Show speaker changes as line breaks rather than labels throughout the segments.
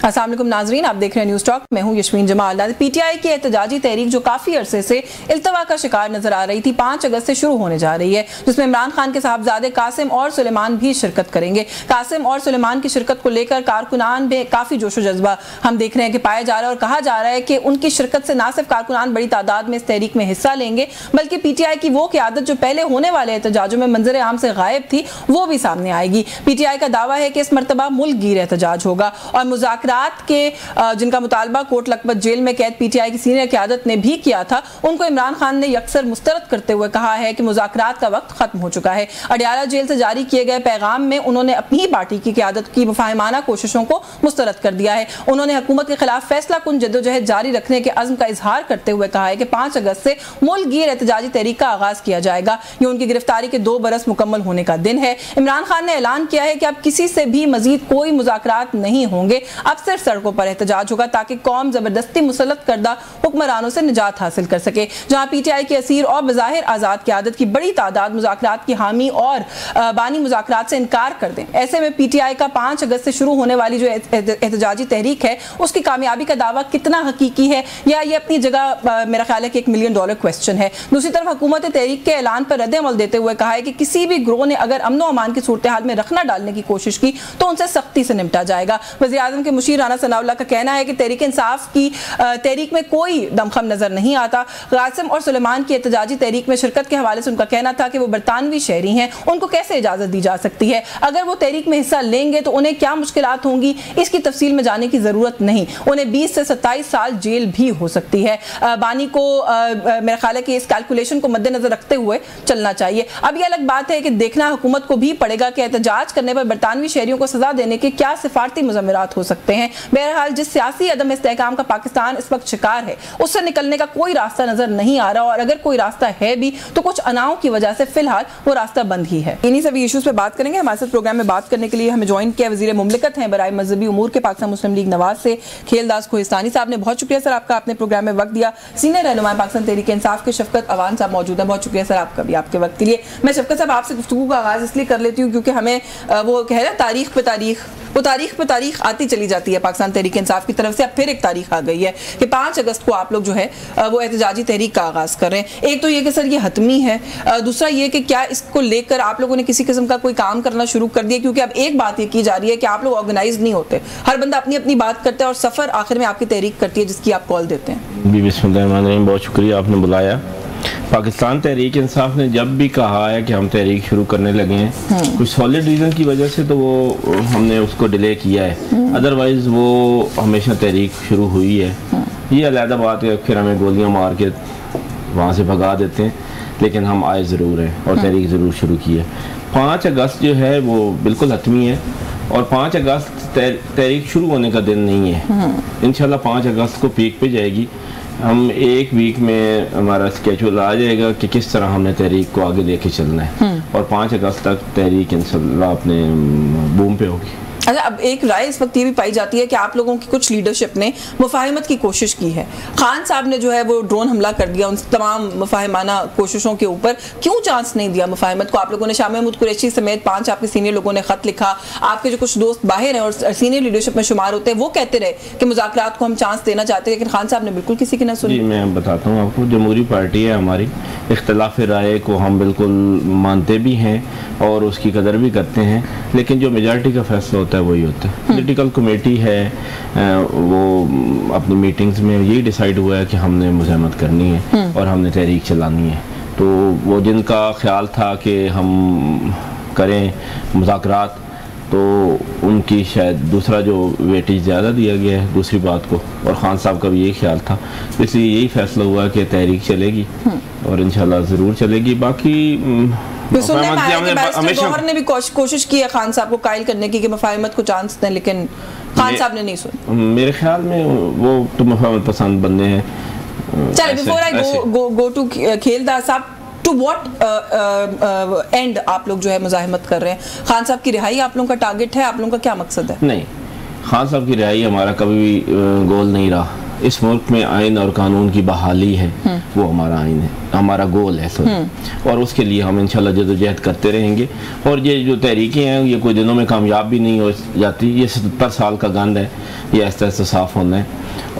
अस्सलाम वालेकुम नाजरीन, आप देख रहे हैं न्यूज़ टॉक। मैं हूं यशमीन जमाल। पीटीआई की एहतजाजी तहरीक जो काफ़ी अरसे से इल्तवा का शिकार नजर आ रही थी, 5 अगस्त से शुरू होने जा रही है, जिसमें इमरान खान के साहबजादे कासिम और सुलेमान भी शिरकत करेंगे। कासिम और सुलेमान की शिरकत को लेकर कारकुनान में काफ़ी जोशो जज्बा हम देख रहे हैं कि पाया जा रहा है और कहा जा रहा है कि उनकी शिरकत से न सिर्फ कारकुनान बड़ी तादाद में इस तहरीक में हिस्सा लेंगे, बल्कि पीटीआई की वो क़यादत जो पहले होने वाले एहतजाजों में मंजर आम से गायब थी, वो भी सामने आएगी। पीटीआई का दावा है कि इस मरतबा मुल्क गिर एहतजाज होगा और मुज़ाकरात के जिनका मुतालबा कोट लखपत जेल में कैद पीटीआई की सीनियर क़यादत ने भी किया था, उनको इमरान खान ने यकसर मुस्तरद करते हुए कहा है कि मुज़ाकरात का वक्त खत्म हो चुका है। अडियाला जेल से जारी किए गए पैगाम में उन्होंने अपनी पार्टी की क़यादत की मुफाहिमाना कोशिशों को मुस्तरद कर दिया है। उन्होंने हुकूमत के खिलाफ फैसला कुन जद्दोजहद जारी रखने के अज़्म का इजहार करते हुए कहा है कि 5 अगस्त से मुल्क गिर एहतजाजी तहरीक का आगाज किया जाएगा। ये उनकी गिरफ्तारी के 2 बरस मुकम्मल होने का दिन है। इमरान खान ने ऐलान किया है कि अब किसी से भी मजीद कोई मुज़ाकरात नहीं होंगे, अब सिर्फ सड़कों पर एहतजाज होगा ताकि कौम जबरदस्ती मुसल्लत करदा हुक्मरानों से निजात हासिल कर सके। जहां पीटीआई की असीर और बज़ाहिर आज़ाद क़यादत की बड़ी तादाद मुज़ाकरात की हामी और बानी मुज़ाकरात से इनकार कर दें, ऐसे में पीटीआई का 5 अगस्त से शुरू होने वाली जो एहतजाजी तहरीक है, उसकी कामयाबी का दावा कितना हकीकी है या ये अपनी जगह मेरा ख्याल है कि $1 मिलियन क्वेश्चन है। दूसरी तरफ हुकूमत तहरीक के ऐलान पर रद्द-ए-अमल देते हुए कहा है कि किसी भी ग्रोह ने अगर अमन व अमान की सूरत हाल में रखना डालने की कोशिश की तो उनसे सख्ती से निपटा जाएगा। वज़ीर आज़म के मुशीर राना सनाउल्लाह का कहना है कि तहरीक इंसाफ की तहरीक में कोई दमखम नजर नहीं आता। कासिम और सुलेमान की एहतजाजी तहरीक में शिरकत के हवाले से उनका कहना था कि वो बरतानवी शहरी हैं, उनको कैसे इजाजत दी जा सकती है, अगर वो तहरीक में हिस्सा लेंगे तो उन्हें क्या मुश्किलात होंगी, इसकी तफसील में जाने की जरूरत नहीं। उन्हें 20 से 27 साल जेल भी हो सकती है। बानी को मेरा ख्याल है कि इस कैलकुलेशन को मद्देनजर रखते हुए चलना चाहिए। अब यह अलग बात है कि देखना हुकूमत को भी पड़ेगा कि एहतजाज करने पर बरतानवी शहरियों को सजा देने के क्या सिफारती मुज़म्मरात हो सकते हैं। बहरहाल जिस सियासी अदम इस्तेहकाम का पाकिस्तान इस वक्त शिकार है, उससे निकलने का कोई रास्ता नजर नहीं आ रहा और अगर कोई रास्ता है भी तो कुछ अनाओं की वजह से फिलहाल वो रास्ता बंद ही है। इन्हीं सभी इशूज़ पे बात करेंगे। हमारे साथ प्रोग्राम में बात करने के लिए हमें ज्वाइन किया वज़ीर मुमलिकत हैं बराए मजहबी उमूर के पाकिस्तान मुस्लिम लीग नवाज से खेलदास कोहिस्तानी साहब ने। बहुत शुक्रिया सर आपका, आपने प्रोग्राम में वक्त दिया। सीनियर रहनुमा पाकिस्तान तहरीक इंसाफ के शफकत अवान साहब मौजूद है। बहुत शुक्रिया सर आपका भी, आपके वक्त के लिए। मैं शफकत साहब आपसे गुफ्तगू का आगाज़ इसलिए कर लेती हूँ क्योंकि हमें वो कह रहे हैं तारीख पे तारीख, वो तारीख पे तारीख आती चली जाती है पाकिस्तान तहरीक इंसाफ की तरफ से। अब फिर एक तारीख आ गई है कि 5 अगस्त को आप लोग जो है वो एहतजाजी तहरीक का आगाज़ कर रहे हैं। एक तो ये कि सर ये हतमी है, दूसरा ये कि क्या इसको लेकर आप लोगों ने किसी किस्म का कोई काम करना शुरू कर दिया, क्योंकि अब एक बात ये की जा रही है कि आप लोग ऑर्गेनाइज नहीं होते, हर बंदा अपनी अपनी बात करता है और सफ़र आखिर में आपकी तहरीक करती है जिसकी आप कॉल देते हैं।
बिस्मिल्लाहिर्रहमानिर्रहीम, बहुत शुक्रिया आपने बुलाया। पाकिस्तान तहरीक इंसाफ ने जब भी कहा है कि हम तहरीक शुरू करने लगे हैं, कुछ सॉलिड रीज़न की वजह से तो वो हमने उसको डिले किया है, अदरवाइज़ वो हमेशा तहरीक शुरू हुई है। ये अलहदा बात है, फिर हमें गोलियां मार के वहाँ से भगा देते हैं, लेकिन हम आए ज़रूर हैं और तहरीक ज़रूर शुरू की है। 5 अगस्त जो है वो बिल्कुल हतमी है और 5 अगस्त तहरीक शुरू होने का दिन नहीं है। इंशाल्लाह 5 अगस्त को पीक पे जाएगी। हम एक वीक में हमारा स्केड्यूल आ जाएगा कि किस तरह हमने तहरीक को आगे लेके चलना है और 5 अगस्त तक तहरीक इंशाल्लाह अपने बूम पे होगी।
अच्छा, अब एक राय इस वक्त ये भी पाई जाती है कि आप लोगों की कुछ लीडरशिप ने मुफाहिमत की कोशिश की है। खान साहब ने जो है वो ड्रोन हमला कर दिया उन तमाम मुफाहिमाना कोशिशों के ऊपर, क्यों चांस नहीं दिया मुफाहिमत को? आप लोगों ने शाह महमूद कुरैशी समेत 5 आपके सीनियर लोगों ने खत लिखा, आपके जो कुछ दोस्त बाहर हैं और सीनियर लीडरशिप में शुमार होते हैं वो कहते रहे कि मुज़ाकरात को हम चांस देना चाहते हैं, लेकिन खान साहब ने बिल्कुल किसी की ना सुनी।
मैं बताता हूँ आपको, जमहूरी पार्टी है हमारी, इख्तलाफ राय को हम बिल्कुल मानते भी हैं और उसकी कदर भी करते हैं, लेकिन जो मेजॉरिटी का फैसला होता है वही होता है। पॉलिटिकल कमेटी है, वो अपनी मीटिंग्स में यही डिसाइड हुआ है कि हमने मुज़ाहमत करनी है और हमने तहरीक चलानी है। तो वो जिनका ख्याल था कि हम करें मुज़ाकरात, तो उनकी शायद दूसरा जो वेटेज ज़्यादा दिया गया है दूसरी बात को, और खान साहब का भी यही ख्याल था, इसलिए यही फैसला हुआ कि तहरीक चलेगी और इंशाल्लाह ज़रूर चलेगी। बाकी
गवर्नर ने भी कोशिश की है खान साहब को कायल करने की कि मुफाहिमत को चांस दें, लेकिन खान साहब ने नहीं सुना।
मेरे ख्याल में वो तो मुफाहिमत पसंद बंदे हैं।
चलिए, before I go to Kheldas साहब, टू व्हाट एंड आप लोग जो है मुज़ाहिमत कर रहे हैं? खान साहब की रिहाई आप लोगों का टारगेट है? आप लोगों का क्या मकसद है?
नहीं, खान साहब की रिहाई हमारा कभी भी गोल नहीं रहा। इस मुल्क में आइन और कानून की बहाली है, वो हमारा आइन है, हमारा गोल है सर। और उसके लिए हम इंशाल्लाह जदोजहद करते रहेंगे। और ये जो तहरीकें हैं ये कोई दिनों में कामयाब भी नहीं हो जाती। ये 70 साल का गंद है, ये ऐसा ऐसा साफ़ होना है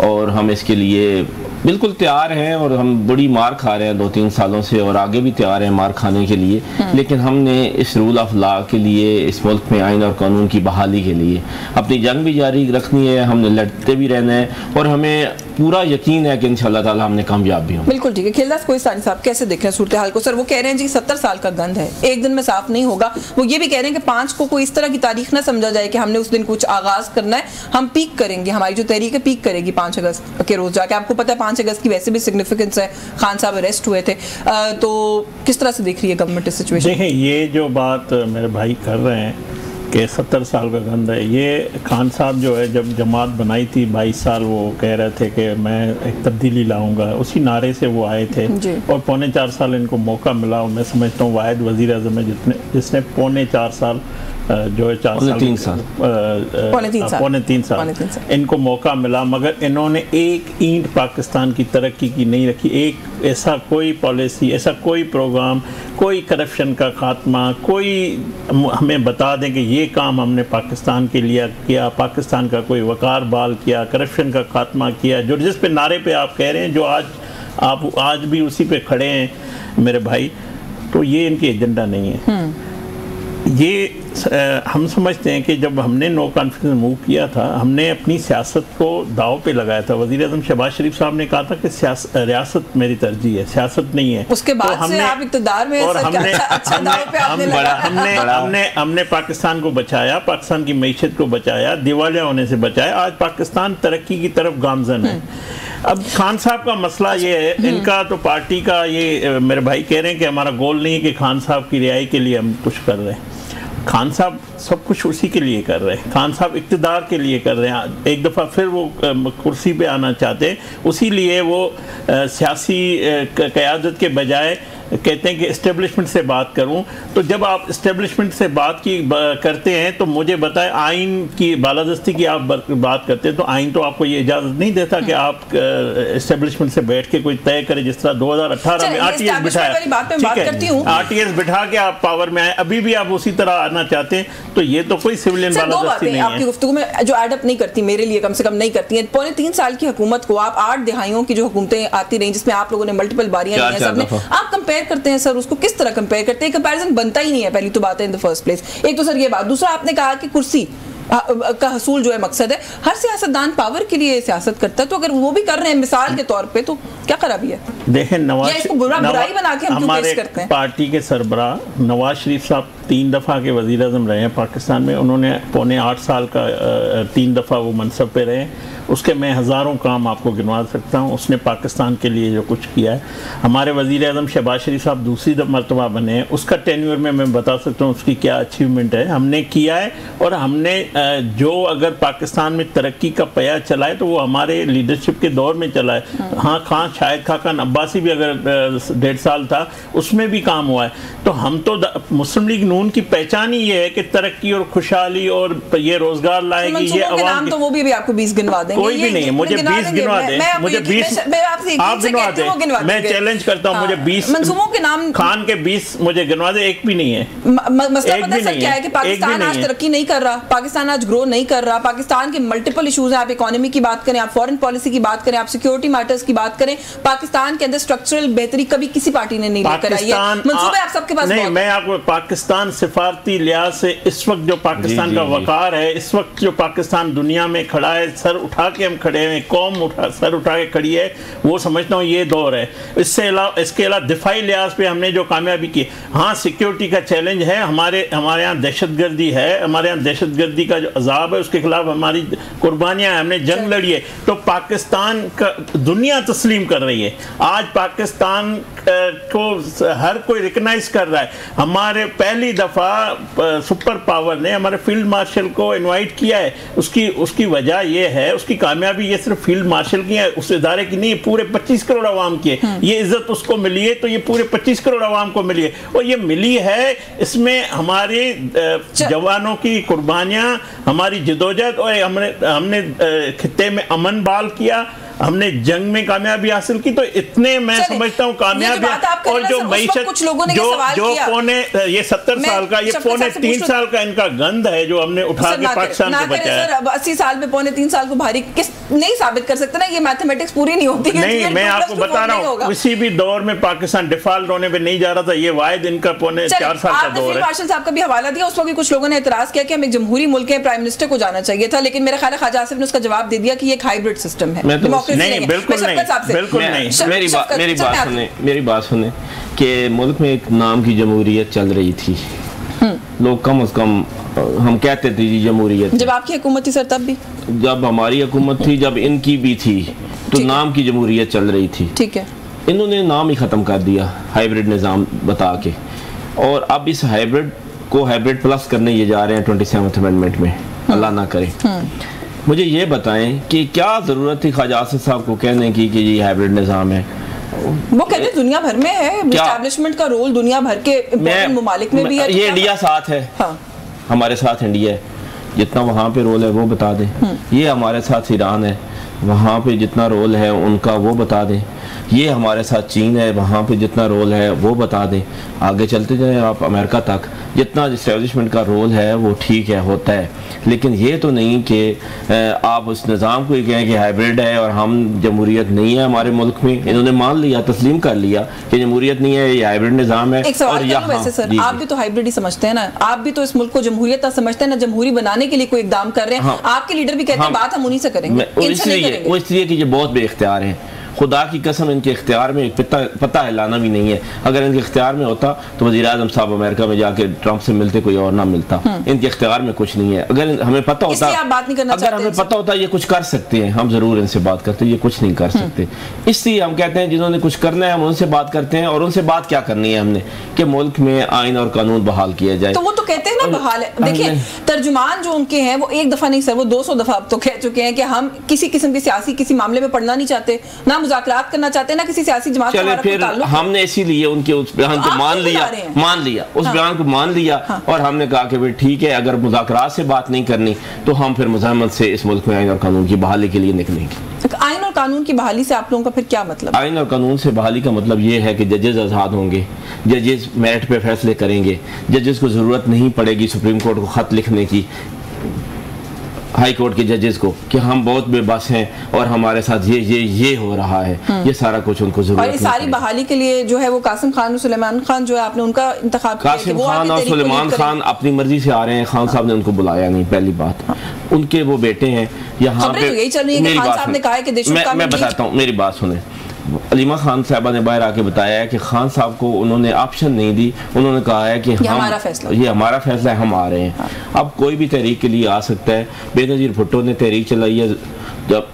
और हम इसके लिए बिल्कुल तैयार हैं। और हम बड़ी मार खा रहे हैं 2-3 सालों से और आगे भी तैयार हैं मार खाने के लिए। लेकिन हमने इस रूल ऑफ लॉ के लिए, इस मुल्क में आइन और कानून की बहाली के लिए अपनी जंग भी जारी रखनी है, हमने लड़ते भी रहना है और हमें पूरा यकीन है कि इंशाअल्लाह ताला हमने कामयाब भी होंगे।
बिल्कुल ठीक है। खेलदास कोहिस्तानी साहब कैसे देख रहे हैं सूरत हाल को? सर वो कह रहे हैं जी 70 साल का गंद है, एक दिन में साफ नहीं होगा। वो ये भी कह रहे हैं कि 5 को कोई इस तरह की तारीख ना समझा जाए कि हमने उस दिन कुछ आगाज करना है, हम पीक करेंगे, हमारी जो तहरीक है पीक करेगी 5 अगस्त के रोज जाके। आपको पता है 5 अगस्त की वैसे भी सिग्निफिकेंस है, खान साहब अरेस्ट हुए थे। तो किस तरह से देख रही है गवर्नमेंट इस सिचुएशन?
देखें, ये जो बात मेरे भाई कर रहे हैं कि 70 साल का गंद है, ये खान साहब जो है जब जमात बनाई थी 22 साल वो कह रहे थे कि मैं एक तब्दीली लाऊंगा, उसी नारे से वो आए थे और 4.25 साल इनको मौका मिला। और मैं समझता हूँ वाहिद वज़ीर आज़म है जिसने 4.25 साल जो है 4 साल पौने तीन साल इनको मौका मिला, मगर इन्होंने एक ईंट पाकिस्तान की तरक्की की नहीं रखी। एक ऐसा कोई पॉलिसी, ऐसा कोई प्रोग्राम, कोई करप्शन का खात्मा, कोई हमें बता दें कि ये काम हमने पाकिस्तान के लिए किया, पाकिस्तान का कोई वकार बहाल किया, करप्शन का खात्मा किया, जो जिस पे नारे पे आप कह रहे हैं, जो आप आज भी उसी पे खड़े हैं मेरे भाई, तो ये इनकी एजेंडा नहीं है। ये हम समझते हैं कि जब हमने नो कॉन्फिडेंस मूव किया था, हमने अपनी सियासत को दाव पे लगाया था। वज़ीर आज़म शहबाज शरीफ साहब ने कहा था कि रियासत मेरी तरजीह है, सियासत नहीं है।
उसके बाद तो से आप इक़्तिदार में
और हमने पाकिस्तान को बचाया, पाकिस्तान की मईशत को बचाया, दिवालिया होने से बचाया। आज पाकिस्तान तरक्की की तरफ गामजन है। अब खान साहब का मसला ये है, इनका तो पार्टी का ये मेरे भाई कह रहे हैं कि हमारा गोल नहीं है कि खान साहब की रिहाई के लिए हम कुछ कर रहे हैं। खान साहब सब कुछ उसी के लिए कर रहे हैं, खान साहब इक़्तिदार के लिए कर रहे हैं। एक दफ़ा फिर वो कुर्सी पे आना चाहते हैं, उसी लिए वो सियासी क़यादत के बजाय कहते हैं कि इस्टेब्लिशमेंट से बात करूं। तो जब आप इस्टेब्लिशमेंट से बात करते हैं तो मुझे बताएं, आइन की बालादस्ती की आप बात करते हैं तो आइन तो आपको ये इजाज़त नहीं देता कि आप इस्टेब्लिशमेंट से बैठ के कोई तय करें, जिस तरह 2018 में आरटीएस बिठाया, आरटीएस बिठा के आप पावर में आए, अभी भी आप उसी तरह आना चाहते हैं, तो ये तो कोई सिविलियन बालादस्ती नहीं है।
आपकी गुफ्तगू में जो एडअप नहीं करती, मेरे लिए कम से कम नहीं करती है। 3.25 साल की हुकूमत को आप 8 दिहाइयों की जो हुकूमतें आती रही, जिसमें आप लोगों ने मल्टीपल बारियां ली हैं, सबने, आप कंपेयर करते हैं सर, उसको किस तरह कंपेयर करते हैं? कंपैरिजन बनता ही नहीं है, पहली तो बात है इन द फर्स्ट प्लेस। एक तो सर ये बात, दूसरा आपने कहा कि कुर्सी का हसूल जो है मकसद है। हर सियासतदान पावर के लिए सियासत करता है, तो अगर वो भी कर रहे हैं मिसाल के तौर पे, तो क्या खराबी है?
देखें,
बुराई बना के हम
हमारे पार्टी के सरबराह नवाज शरीफ साहब 3 दफ़ा के वज़ीर आज़म रहे हैं पाकिस्तान में। उन्होंने 8.25 साल का 3 दफ़ा वो मनसब पे रहे। उसके मैं हज़ारों काम आपको गिनवा सकता हूँ। उसने पाकिस्तान के लिए जो कुछ किया है। हमारे वज़ीर आज़म शहबाज शरीफ साहब दूसरी मरतबा बने हैं, उसका टेन्योर में मैं बता सकता हूँ उसकी क्या अचीवमेंट है, हमने किया है। और हमने जो अगर पाकिस्तान में तरक्की का पया चलाए तो वो हमारे लीडरशिप के दौर में चला है। हाँ, खान शाहिद खान अब्बासी भी अगर 1.5 साल था, उसमें भी काम हुआ है। तो हम तो मुस्लिम लीग नून की पहचान ही ये है कि तरक्की और खुशहाली और ये रोजगार लाएगी। ये अवाम
तो वो भी आपको 20 गिनवा देंगे,
कोई भी नहीं है, मुझे 20 गिनवा दे, मुझे 20 आप गिनवा दे, मैं चैलेंज करता हूँ, मुझे 20
मंसूबों के नाम
खान के 20 मुझे गिनवा दे, एक भी नहीं है।
मसला पता है क्या है कि पाकिस्तान आज तरक्की नहीं कर रहा, पाकिस्तान आज ग्रो नहीं कर रहा, पाकिस्तान के मल्टीपल इश्यूज हैं। आप इकोनॉमी की बात करें, आप फॉरेन पॉलिसी की बात करें, आप सिक्योरिटी मैटर्स की बात करें, पाकिस्तान के अंदर स्ट्रक्चरल बेहतरी कभी किसी पार्टी ने नहीं लेकर आई है। मंसूबे आप सबके पास
नहीं, मैं आपको पाकिस्तान सिफारती लिहाज से इस वक्त जो पाकिस्तान का वकार है, इस वक्त जो पाकिस्तान दुनिया में खड़ा है, सर उठा के हम खड़े हैं, कौम सर उठा के खड़ी है, वो समझता हूँ ये दौर है। इसके अलावा दिफाई लिहाज पे हमने जो कामयाबी की, हाँ सिक्योरिटी का चैलेंज है, हमारे यहाँ दहशतगर्दी है, हमारे यहाँ दहशतगर्दी का जो अजाब है उसके खिलाफ हमारी कुर्बानियाँ, हमने जंग लड़ी है। तो पाकिस्तान का दुनिया तस्लीम कर रही है। आज पाकिस्तान को हर कोई रिकग्नाइज कर रहा है। हमारे पहली दफ़ा सुपर पावर ने हमारे फील्ड मार्शल को इनवाइट किया है। उसकी वजह यह है, उसकी कामयाबी ये सिर्फ फील्ड मार्शल की है, उस इदारे की नहीं, पूरे 25 करोड़ आवाम की है। ये इज्जत उसको मिली है तो ये पूरे 25 करोड़ आवाम को मिली है। और ये मिली है, इसमें हमारे जवानों की कुर्बानियाँ, हमारी जदोजहद, और हमने खित्ते में अमन बहाल किया। हमने जंग में कामयाबी हासिल की, तो इतने मैं समझता हूँ कामयाबी। और जो मईशत जो पौने ये 70 साल का, ये पौने 3 साल का इनका गंद है जो हमने उठा के पाकिस्तान को बचाया।
80 साल में पौने 3 साल को भारी किस नहीं साबित कर सकते ना, ये मैथमेटिक्स पूरी नहीं होती है।
नहीं, मैं आपको बता रहा हूँ किसी भी दौर में पाकिस्तान डिफॉल्ट होने पे नहीं जा रहा था, ये वाहिद इनका पौने 4 साल का दौर है।
मार्शल साहब का भी हवाला दिया, उस वक्त कुछ लोगों ने एतराज किया कि हम एक जमहूरी मुल्क के प्राइम मिनिस्टर को जाना चाहिए था, लेकिन मेरा ख्याल है ख्वाजा आसिफ ने उसका जवाब दे दिया कि ये एक हाइब्रिड सिस्टम है, डेमोक्रेसी नहीं है।
बिल्कुल नहीं।
मेरी बात सुने कि मुल्क में एक नाम की जमहूरियत चल रही थी, लोग कम से कम हम कहते थे जी जमहूरियत।
जब आपकी हुकूमत थी सर तब भी?
जब हमारी हुकूमत थी, जब इनकी भी थी, तो नाम की जमहूरियत चल रही थी।
ठीक है,
इन्होंने नाम ही ख़त्म कर दिया हाइब्रिड निज़ाम बता के, और अब इस हाइब्रिड को हाइब्रिड प्लस करने ये जा रहे हैं 27th अमेंडमेंट में, अल्लाह ना करे। मुझे ये बताएं कि क्या ज़रूरत थी ख्वाजा आसिफ साहब को कहने की कि ये हाइब्रिड निज़ाम है?
वो कहते हैं दुनिया भर में है, एस्टैब्लिशमेंट का रोल दुनिया भर के इम्पोर्टेंट ममालिक में भी है।
ये इंडिया साथ है, हाँ। हमारे साथ इंडिया है, जितना वहाँ पे रोल है वो बता दें। ये हमारे साथ ईरान है, वहाँ पे जितना रोल है उनका वो बता दें। ये हमारे साथ चीन है, वहाँ पे जितना रोल है वो बता दें। आगे चलते जाएं आप अमेरिका तक, जितना इस्टेब्लिशमेंट का रोल है वो ठीक है, होता है, लेकिन ये तो नहीं कि आप उस निज़ाम को ही कहें कि हाइब्रिड है और हम जमहूरियत नहीं है हमारे मुल्क में। इन्होंने मान लिया, तस्लीम कर लिया कि जमहूरियत नहीं है, ये हाइब्रिड निज़ाम है।
एक सवाल वैसे सर, आप भी तो हाइब्रिड ही समझते हैं ना, आप भी तो इस मुल्क को जमहूरियत समझते हैं ना, जमहूरी बनाने के लिए कोई इकदाम कर रहे हैं। हाँ, आपके लीडर भी कहते हैं बात हम उन्हीं से करेंगे,
इसलिए कि ये बहुत बेइख्तियार हैं। खुदा की कसम इनके इख्तियार में पता हिलाना भी नहीं है। अगर इनके इख्तियार में होता तो वज़ीर-ए-आज़म साहब अमेरिका में जाके ट्रंप से मिलते, कोई और ना मिलता। इनके इख्तियार में कुछ नहीं है। अगर हमें पता होता, अगर हमें पता होता ये कुछ कर सकते हैं, हम जरूर इनसे बात करते, ये कुछ नहीं कर सकते। इसलिए हम कहते हैं जिन्होंने कुछ करना है हम उनसे बात करते हैं। और उनसे बात क्या करनी है हमने कि मुल्क में आइन और कानून बहाल किया जाए।
तो वो तो कहते हैं ना बहाल है। देखिए तर्जुमान जो उनके हैं वो एक दफा नहीं सर, वो 200 दफा अब तो कह चुके हैं कि हम किसी किस्म के सियासी किसी मामले में पढ़ना नहीं चाहते, ना मुज़ाकरात करना चाहते, ना किसी सियासी जमात
से फिर हमने इसीलिए उनके उस बयान को मान लिया उस बयान को मान लिया। और हमने कहा कि भाई ठीक है, अगर मुज़ाकरात से बात नहीं करनी तो हम फिर मुज़ाहमत से इस मुल्क में आइन और कानून की बहाली के लिए निकलेंगे।
आइन और कानून की बहाली से आप लोगों का फिर क्या मतलब?
आइन और कानून से बहाली का मतलब ये है कि जजेस आज़ाद होंगे, जजेस मेरिट पे फैसले करेंगे, जजेस को ज़रूरत नहीं पड़ेगी सुप्रीम कोर्ट को ख़त लिखने की, हाई कोर्ट के जजेस को, कि हम बहुत बेबस हैं और हमारे साथ ये हो रहा है। ये सारा कुछ उनको जरूरत
और इस सारी बहाली के लिए जो है वो कासिम खान और सुलेमान खान जो है आपने उनका इंतखाब किया।
कासिम खान और सुलेमान खान अपनी मर्जी से आ रहे हैं, खान साहब ने उनको बुलाया नहीं, पहली बात। उनके वो बेटे हैं यहाँ पे,
यही चल रही है कि खान साहब ने कहा है कि
मैं बताता हूँ, मेरी बात सुने। अलीमा खान साहबा ने बाहर आके बताया है कि खान साहब को उन्होंने ऑप्शन नहीं दी, उन्होंने कहा है कि ये हमारा फैसला है, हम आ रहे हैं। अब कोई भी तहरीक के लिए आ सकता है। बेनज़ीर भुट्टो ने तहरीक चलाई है, जब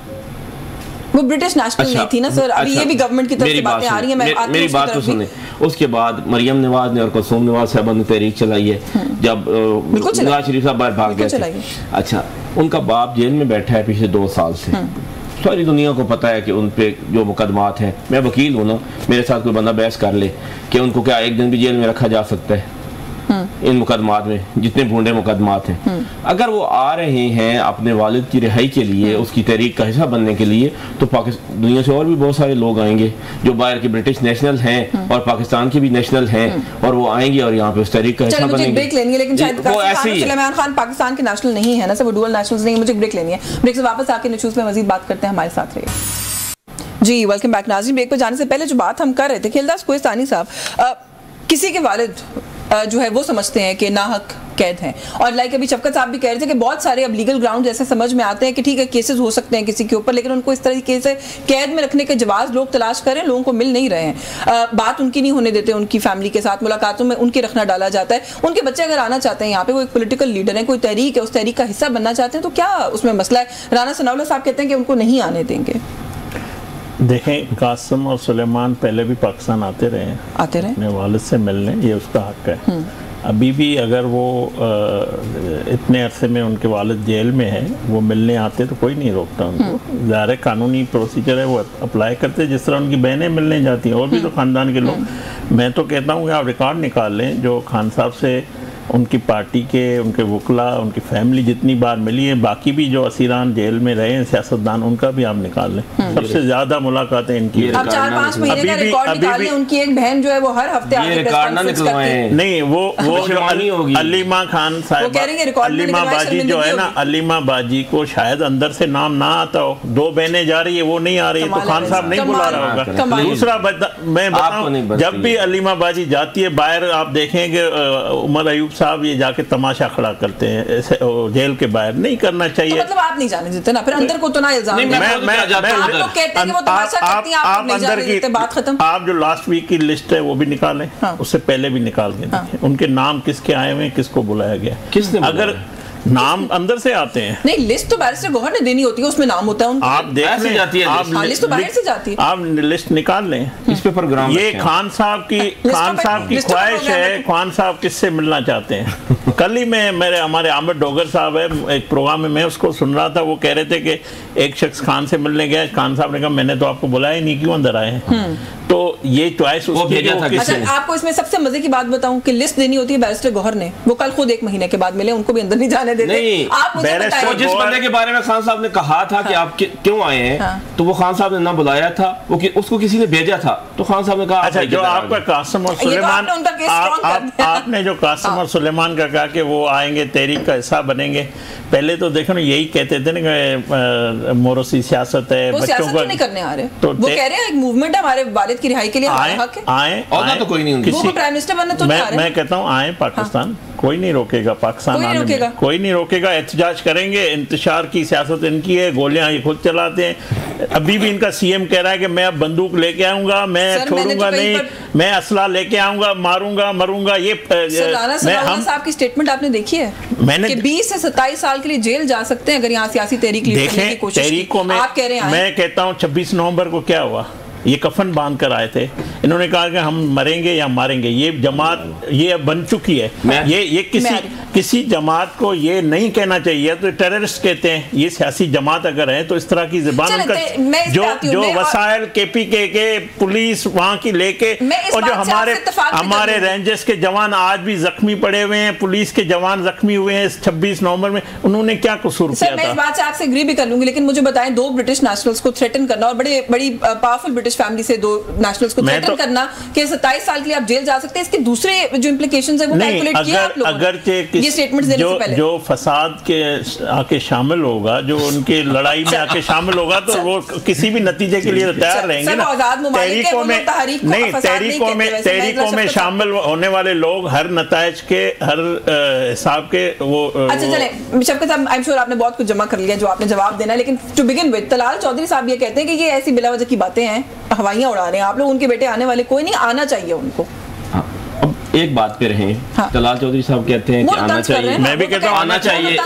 वो ब्रिटिश नेशनल नहीं थी ना सर, अभी ये भी गवर्नमेंट की तरफ से बातें आ रही हैं।
मेरी बात तो सुने। उसके बाद मरियम नवाज ने और कुलसूम नवाज साहबा ने तहरीक चलाई है, जब नवाज शरीफ साहब बाहर भाग गए थे। अच्छा, उनका बाप जेल में बैठा है पिछले 2 साल से। सारी दुनिया को पता है कि उन पे जो मुकदमात हैं, मैं वकील हूँ ना, मेरे साथ कोई बंदा बहस कर ले कि उनको क्या एक दिन भी जेल में रखा जा सकता है इन मुकदमात में, जितने बूढ़े मुकदमात हैं। अगर वो आ रहे हैं अपने वालिद की रिहाई के लिए, उसकी तहरीक का हिस्सा बनने के लिए, तो पाकिस्तान दुनिया से और भी बहुत सारे लोग आएंगे जो बाहर के ब्रिटिश नेशनल हैं और पाकिस्तान के भी नेशनल हैं, और वो आएंगे और यहाँ पे उस तहरीक का हिस्सा बनेंगे।
ब्रेक लेनी है, लेकिन सुलेमान खान पाकिस्तान के नेशनल नहीं है ना सर, वो डुअल नेशनल नहीं है। मुझे ब्रेक लेनी है, ब्रेक से वापस आके न्यूज़ में मजीद बात करते हैं, हमारे साथ रहिए। जी वेलकम बैक नाज़रीन। ब्रेक पर जाने से पहले जो बात हम कर रहे थे, खिलदास कोहिस्तानी साहब, किसी के वालिद जो है वो समझते हैं कि नाहक कैद हैं, और लाइक अभी शफकत साहब भी कह रहे थे कि बहुत सारे अब लीगल ग्राउंड जैसे समझ में आते हैं कि ठीक है केसेस हो सकते हैं किसी के ऊपर, लेकिन उनको इस तरीके से कैद में रखने के जवाब लोग तलाश करें, लोगों को मिल नहीं रहे हैं। बात उनकी नहीं होने देते, उनकी फैमिली के साथ मुलाकातों में उनके रखना डाला जाता है। उनके बच्चे अगर आना चाहते हैं यहाँ पे, वो एक पोलिटिकल लीडर है, कोई तहरीक है, उस तहरीक का हिस्सा बनना चाहते हैं, तो क्या उसमें मसला है? राना सनाउल्लाह साहब कहते हैं कि उनको नहीं आने देंगे।
देखें, कासिम और सुलेमान पहले भी पाकिस्तान आते रहे अपने वालिद से मिलने, ये उसका हक है। अभी भी अगर वो इतने अरसे में उनके वालिद जेल में है, वो मिलने आते तो कोई नहीं रोकता उनको। ज़ाहिर कानूनी प्रोसीजर है, वो अप्लाई करते जिस तरह उनकी बहनें मिलने जाती हैं, और भी तो ख़ानदान के लोग। मैं तो कहता हूँ कि आप रिकॉर्ड निकाल लें, जो खान साहब से उनकी पार्टी के, उनके वकला, उनकी फैमिली जितनी बार मिली है, बाकी भी जो असीरान जेल में रहे हैं सियासतदान, उनका भी आप निकाल लें। सबसे ज्यादा मुलाकातें इनकी
अब 4-5 महीने का रिकॉर्ड निकाल लें। उनकी एक बहन जो है वो हर हफ्ते आके प्रेस कॉन्फ्रेंस करती है।
नहीं, वो जो अलीमा खान साहब, अलीमा बाजी जो है ना, अलीमा बाजी को शायद अंदर से नाम ना आता हो, 2 बहनें जा रही है, वो नहीं आ रही है, तो खान साहब नहीं बुला रहा होगा। दूसरा मैं बताऊं, जब भी अलीमा बाजी जाती है बाहर, आप देखेंगे उमर अयूब साहब ये जाके तमाशा खड़ा करते हैं जेल के बाहर। नहीं करना चाहिए।
तो मतलब आप नहीं जाने देते ना, फिर अंदर को तो ना इल्जाम।
आप जो लास्ट वीक की लिस्ट है वो भी निकालें, उससे पहले भी निकाल के उनके नाम किसके आए हुए हैं, किसको बुलाया गया, किसने, अगर नाम अंदर से आते हैं।
नहीं, लिस्ट तो बैरिस्टर गौहर ने देनी होती है, उसमें नाम होता है उनका।
आप देख लें,
आप लिस्ट तो बाहर से जाती है,
आप लिस्ट निकाल लें।
इस पे प्रोग्राम
ये खान साहब की ख्वाहिश है। खान साहब किससे मिलना चाहते हैं? कल ही हमारे आमिर डोगर साहब है, एक प्रोग्राम में मैं उसको सुन रहा था, वो कह रहे थे कि एक शख्स खान से मिलने गया, खान साहब ने कहा मैंने तो आपको बुलाया ही नहीं, क्यों अंदर आए हैं? तो ये चॉइस
अच्छा, आपको इसमें सबसे मजे की बात बताऊं कि लिस्ट देनी होती है बैरिस्टर गौहर ने, वो कल खुद 1 महीने के बाद मिले, उनको भी अंदर नहीं जाने देते।
नहीं,
आप मुझे बताइए,
जिस बंदे के बारे में खान साहब ने कहा था कि आप क्यों आए हैं, तो वो खान साहब ने ना बुलाया था, वो उसको किसी ने भेजा था, तो खान साहब ने कहा
अच्छा, जो आपका कासिम और सुलेमान, आपने जो कासिम और सुलेमान का कहा कि वो आएंगे, तहरीक का हिस्सा बनेंगे, पहले तो देखो ना यही कहते थे ना कि मोरसी सियासत है,
बच्चों को नहीं करने आ रहे, तो वो कह रहे हैं एक मूवमेंट है हमारे वालिद की रिहाई के लिए,
आए
तो कोई नहीं,
किसी प्राइम मिनिस्टर बनने तो नहीं आ रहे।
मैं कहता हूँ आए पाकिस्तान, कोई नहीं रोकेगा पाकिस्तान आने में, कोई नहीं रोकेगा। एहतजाज करेंगे, इंतशार की सियासत इनकी है, गोलियां ये खुद चलाते हैं। अभी भी इनका सीएम कह रहा है कि मैं अब बंदूक लेके आऊंगा, मैं छोड़ूंगा नहीं, मैं असला लेके आऊंगा, मारूंगा मरूंगा। ये
हम साहब की स्टेटमेंट आपने देखी है, मैंने 20 से 27 साल के लिए जेल जा सकते हैं अगर यहाँ सियासी तहरीक की कोशिश।
तहरीकों में आप कह रहे हैं, मैं कहता हूँ 26 नवंबर को क्या हुआ, ये कफन बांध कर आए थे, इन्होंने कहा कि हम मरेंगे या मारेंगे। ये जमात ये बन चुकी है, ये किसी जमात को ये नहीं कहना चाहिए, तो टेररिस्ट कहते हैं। ये सियासी जमात अगर है तो इस तरह की ज़बान जो वसाइल केपीके के पुलिस वहाँ की लेके, और जो हमारे रेंजर्स के जवान आज भी जख्मी पड़े हुए हैं, पुलिस के जवान जख्मी हुए हैं 26 नवंबर में, उन्होंने क्या कसूर किया था?
मैं इस बात से आपसे एग्री भी कर लूंगी, लेकिन मुझे बताएं 2 ब्रिटिश नेशनल्स को थ्रेटन करना और बड़ी पावरफुल ब्रिटिश फैमिली से 2 नेशनल्स को थ्रेटन करना कि 27 साल के लिए आप जेल जा सकते हैं, इसके दूसरे जो इंप्लीकेशंस है वो कैलकुलेट किया आप लोगों ने? अगर ये स्टेटमेंट्स देने से पहले
जो फसाद के आके शामिल होगा, जो उनके लड़ाई में आके शामिल होगा, तो वो किसी भी नतीजे के लिए तैयार रहेंगे ना। तहरीकों में तहरीकों में शामिल होने वाले लोग हर नताइज के, हर हिसाब के वो।
अच्छा चलें शफकत साहब, आई एम श्योर आपने बहुत कुछ जमा कर लिया जो आपने जवाब देना है, लेकिन to begin with Talal Chaudhry साहब ये कहते हैं कि ये ऐसी बिला वजह की बातें हैं, हवाइयां उड़ा रहे हैं आप लोग, उनके बेटे आने वाले, कोई नहीं, आना चाहिए उनको।
अब एक बात पे रहे, तलाल चौधरी साहब कहते हैं कि आना चाहिए, मैं भी कहता हूँ आना चाहिए,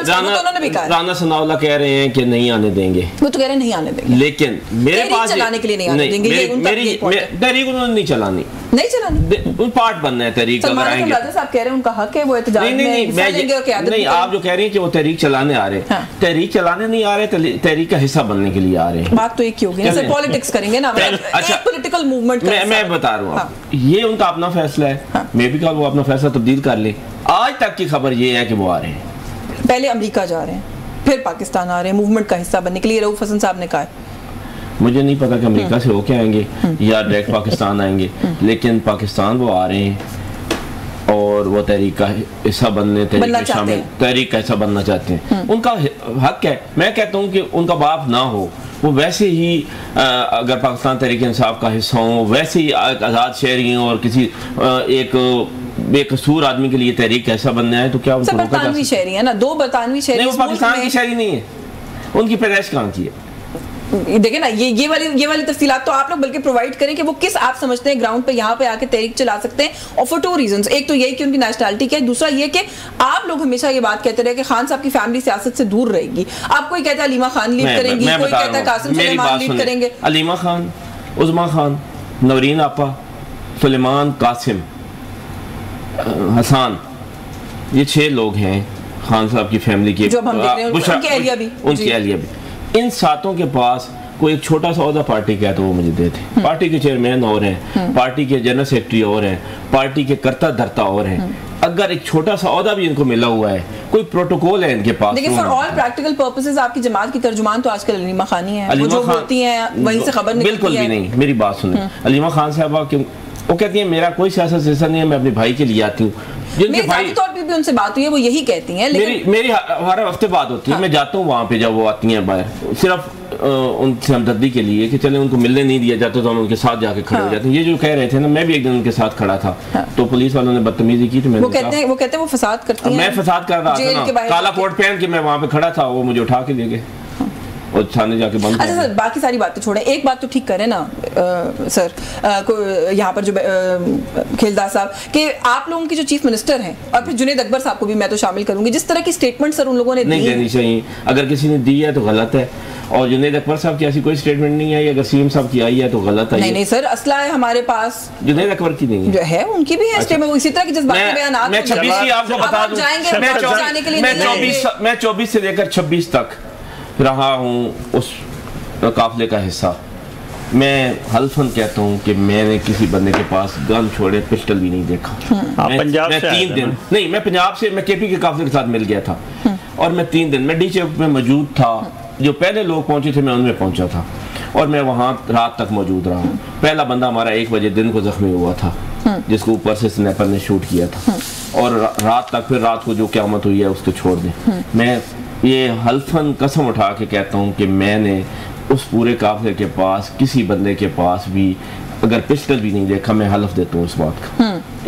राना सनाउल्लाह कह रहे हैं कि नहीं आने देंगे,
वो तो कह रहे हैं नहीं आने देंगे,
लेकिन मेरे पास
चलाने के लिए नहीं आने देंगे,
तहरीक उन्होंने नहीं चलानी, पार्ट बनना है तहरीक। अगर आएंगे
साहब कह रहे हैं उनका हक है, वो एहतजाज में
नहीं, आप जो कह रही हैं कि वो तहरीक चलाने आ रहे हैं, तहरीक चलाने नहीं आ रहे, तहरीक का हिस्सा बनने के लिए आ रहे हैं।
बात तो एक ही होगी ना, पॉलिटिक्स करेंगे ना, अच्छा पॉलिटिकल मूवमेंट।
मैं बता रहा हूँ, ये उनका अपना फैसला है, मैं भी कहा वो अपना फैसला तब्दील कर ले। आज तक की खबर ये है कि वो आ रहे हैं,
पहले अमेरिका जा रहे हैं, फिर पाकिस्तान आ रहे हैं मूवमेंट का हिस्सा बनने के लिए। रऊफ हसन साहब ने कहा है,
मुझे नहीं पता कि अमेरिका से होके आएंगे या डायरेक्ट पाकिस्तान आएंगे, लेकिन पाकिस्तान वो आ रहे हैं और वो तहरीक का हिस्सा बनने, तहरीक का हिस्सा बनना चाहते हैं, उनका हक है। मैं कहता हूँ कि उनका बाप ना हो, वो वैसे ही अगर पाकिस्तान तहरीक इंसाफ का हिस्सा हो, वैसे ही आज़ाद शहरी और किसी एक बेकसूर आदमी के लिए तहरीक कैसा बनना है, तो क्या उनको रोका जा सकता है?
शहरी है ना, 2 बरतानवी शहरी,
नहीं वो पाकिस्तान की शहरी नहीं है, उनकी पैदाइश कहाँ की है?
देखिए ना, ये वाली तफसीलात तो आप लोग बल्कि प्रोवाइड करें कि वो किस आप समझते हैं ग्राउंड पे यहाँ पे आके तहरीक चला सकते हैं, और फॉर 2 रीजंस। एक तो यही कि उनकी नेशनलिटी क्या है, दूसरा ये कि आप लोग हमेशा ये बात कहते रहे कि खान साहब की फैमिली सियासत से दूर रहेगी। आप कोई कहता है अलीमा खान लीड करेंगी, कोई कहता है कासिम सुलेमान लीड करेंगे।
अलीमा खान, उज़मा खान, नवरीन आपा, सुलेमान, कासिम, हसन, ये 6 लोग हैं खान साहब की फैमिली के,
जो हम देख रहे हैं, उनकी एहलिया भी।
इन 7 के पास कोई एक छोटा सा ओहदा पार्टी का है तो वो मुझे देते। पार्टी के चेयरमैन और हैं, पार्टी के जनरल सेक्रेटरी और हैं, पार्टी के कर्ता धर्ता और हैं। अगर एक छोटा सा ओहदा भी इनको मिला हुआ है, कोई प्रोटोकॉल है इनके पास,
लेकिन फॉर ऑल प्रैक्टिकल पर्पसेस आपकी जमात की तर्जुमान तो आजकल अलीमा खानी है, वो जो होती हैं वहीं से खबर निकलती है।
बिल्कुल भी नहीं, मेरी बात सुने। अलीमा खान साहबा वो कहती है मेरा कोई सियासत से ऐसा नहीं है, मैं अपने भाई के लिए आती हूँ।
मेरी जाती तौर पे भी उनसे बात हुई है, वो यही कहती हैं।
मेरी हर हफ्ते बात होती है। मैं जाता हूँ वहाँ पे जब वो आती हैं बाहर, सिर्फ उनसे हमदर्दी के लिए कि चले उनको मिलने नहीं दिया जाता तो हम उनके साथ जाके खड़े हो जाते हैं। ये जो कह रहे थे ना, मैं भी एक दिन उनके साथ खड़ा था, तो पुलिस वालों ने बदतमीजी की, तो
वो कहते हैं वो फसाद करती हैं।
मैं फसाद कर रहा था ना, काला कोट पहन के मैं वहाँ पे खड़ा था, वो मुझे उठा के ले गए और थाने जाके बंद।
अच्छा सर, बाकी सारी बातें छोड़ें, एक बात तो ठीक करें ना सर, यहाँ पर जो खेलदार साहब कि आप लोगों की जो चीफ मिनिस्टर हैं, और फिर जुनेद अकबर साहब को भी मैं तो शामिल करूंगी, जिस तरह की स्टेटमेंट सर उन लोगों ने
नहीं देनी चाहिए। अगर किसी ने दी है तो गलत है, और जुनेद अकबर साहब की ऐसी कोई स्टेटमेंट नहीं आई। अगर सीएम साहब की आई है तो गलत है।
नहीं सर, असला है हमारे पास।
जुनेद अकबर की नहीं
है, है उनकी भी है स्टेटमेंस। इसी तरह की जज्बाती बयानात
मैं 26 की आपको बता दूं, मैं 24 से लेकर 26 तक रहा हूँ उस काफिले का हिस्सा। मैं हल्फन कहता हूँ कि मैंने किसी बंदे के पास गन छोड़े पिस्टल भी नहीं देखा। मैं 3 दिन नहीं, मैं पंजाब से, मैं केपी के काफिले के साथ मिल गया था, और मैं 3 दिन मैं डी चौक में मौजूद था। जो पहले लोग पहुंचे थे मैं उनमें पहुंचा था, और मैं वहाँ रात तक मौजूद रहा। पहला बंदा हमारा 1 बजे दिन को जख्मी हुआ था, जिसको ऊपर से स्नैपर ने शूट किया था, और रात तक, फिर रात को जो क़यामत हुई है उसको छोड़ दें। मैं ये हल्फन कसम उठा के कहता हूँ कि मैंने उस पूरे काफिले के पास किसी बंदे के पास भी अगर पिस्टल भी नहीं देखा। मैं हल्फ देता हूँ इस बात का।